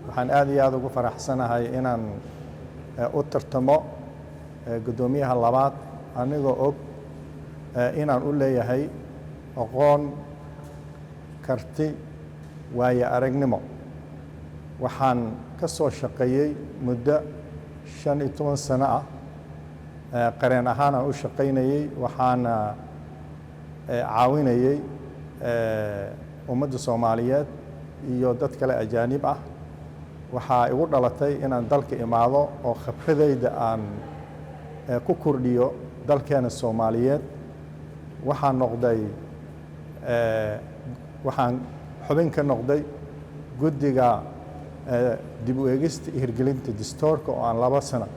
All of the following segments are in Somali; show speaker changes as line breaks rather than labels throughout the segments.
waxaan aad iyo aad ugu faraxsanahay inaan u tartamo gudoomiyaha labaad anigoo og inaan u leeyahay aqoon karti waayo aragnimo waxaan ka soo shaqeeyay muddo 15 sano ah qareen ahaan aan u shaqeynayay waxaana caawinayay ummadda Soomaaliyeed iyo dad kale ajaanib ah waxaa igu dhalatay inaan dalka imaado oo khibradayda aan ku kordhiyo dalkeena Soomaaliyeed waxaan xubin ka noqday guddiga dib u eegista iyo hirgelinta dastuurka oo aan 2 sano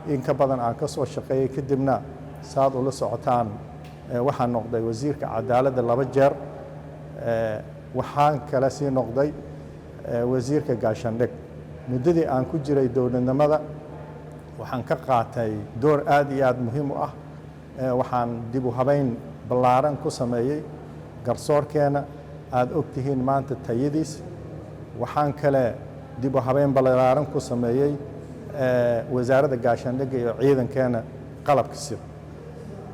in ka badan aan ka soo shaqeeyay kadibna saad ula socotaan waxaan noqday wasiirka cadaaladda 2 jeer waxaan kala sii noqday wasiirka gaashaandhig muddadii aan ku jiray dowladnimada waxaan ka qaatay door aad iyo aad muhiim u ah waxaan dib u habeyn ballaaran ku sameeyay garsoorkeena aad ogtihiin maanta tayadiis waxaan kale dib u habeyn ballaaran ku sameeyay wasaaradda gaashaandhigga iyo ciidankeena qalabka sida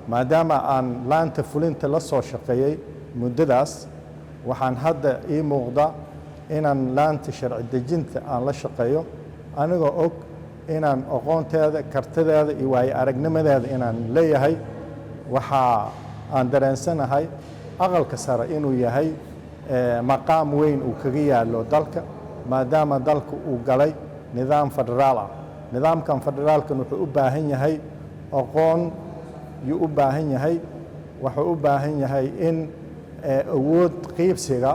maadaama aan laanta fulinta la soo shaqeeyay muddadaas waxaan hadda ii muuqda inaan laanta sharci dejinta aan la shaqeeyo anigoo og inaan aqoonteeda kartideeda iyo waayo aragnimadeeda inaan leeyahay waxa aan dareensanahay aqalka sare inuu yahay maqaam weyn uu kaga yaalo dalka maadaama dalku uu galay nidaam federaal ah nidaamkan federaalkan wuxuu u baahan yahay aqoon yuu u baahan yahay wuxuu u baahan yahay in awood qiibsiga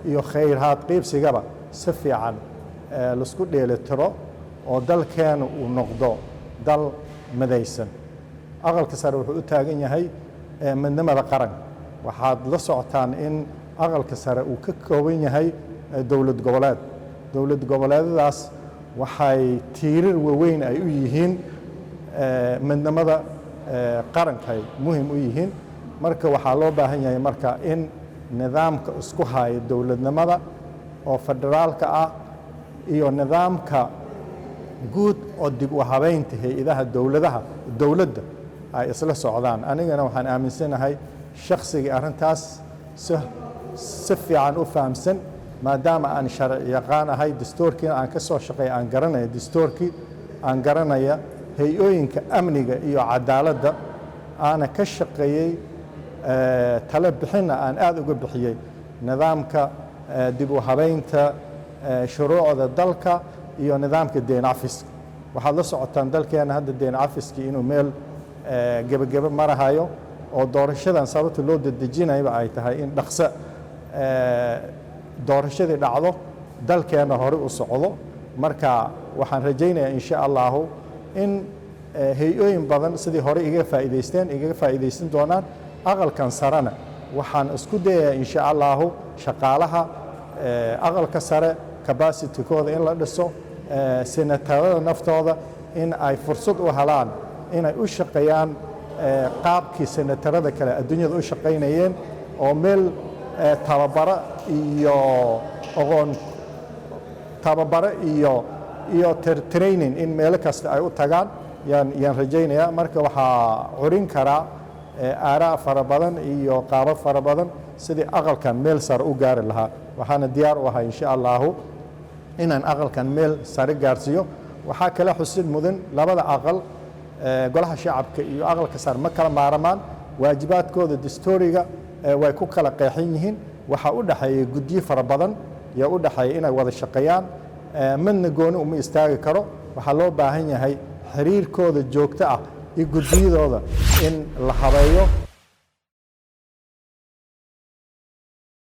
iyo khayraad qiibsigaba si fiican laisku dheelitiro oo dalkeena uu noqdo dal madaysan aqalka sare wuxuu u taagan yahay midnimada qaran waxaad la socotaan in aqalka sare uu ka kooban yahay dowlad goboleedadaas waxay tiirar waaweyn ay u yihiin midnimada qarankay muhiim u yihiin marka waxaa loo baahan yahay marka in nidaamka isku haya dowladnimada oo federaalka ah iyo nidaamka guud oo dib u habeynta hay'adaha dowladda ay isla socdaan anigana waxaan aaminsanahay shakhsiga arintaas si fiican u fahamsan maadaama aan sharci yaqaan ahay dastuurkii aan ka soo shaqeeyay aan garanayo dastuurkii aan garanaya hay'ooyinka amniga iyo cadaaladda aana ka shaqeeyay talo bixinna aan aad uga bixiyay nidaamka dib u habeynta shuruucda dalka iyo nidaamka deyn cafiska waxaad la socotaan dalkeena hadda deyn cafiskii inuu meel gebageba marahayo oo doorashadan sababta loo dedejinayba ay tahay in dhaqso doorashadii dhacdo dalkeena hore u socdo marka waxaan rajaynayaa insha allahu in hay-ooyin badan sidii hore igaga faa'iidaysan doonaan aqalkan sarena waxaan isku dayayaa insha allahu shaqaalaha aqalka sare capacity-kooda in la dhiso senatarada naftooda in ay fursad u helaan inay u shaqeeyaan qaabkii senatarada kale adduunyada u shaqaynayeen oo meel tababaro iyo training in meelo kasta ay u tagaan yaan rajaynayaa marka waxaa curin karaa aaraa fara badan iyo qaabab fara badan sidii aqalkan meel sare u gaari lahaa waxaana diyaar u ahay insha allahu inaan aqalkan meel sare gaarsiiyo waxaa kala xusid mudan labada aqal golaha shacabka iyo aqalka sare ma kala maaramaan waajibaadkooda dastuuriga way ku kala qeexan yihiin waxaa u dhaxeeya guddiyo fara badan yaa u dhaxeeya inay wada shaqeeyaan midna gooni uma istaagi karo waxaa loo baahan yahay xiriirkooda joogto ah iyo guddiyadooda in la habeeyo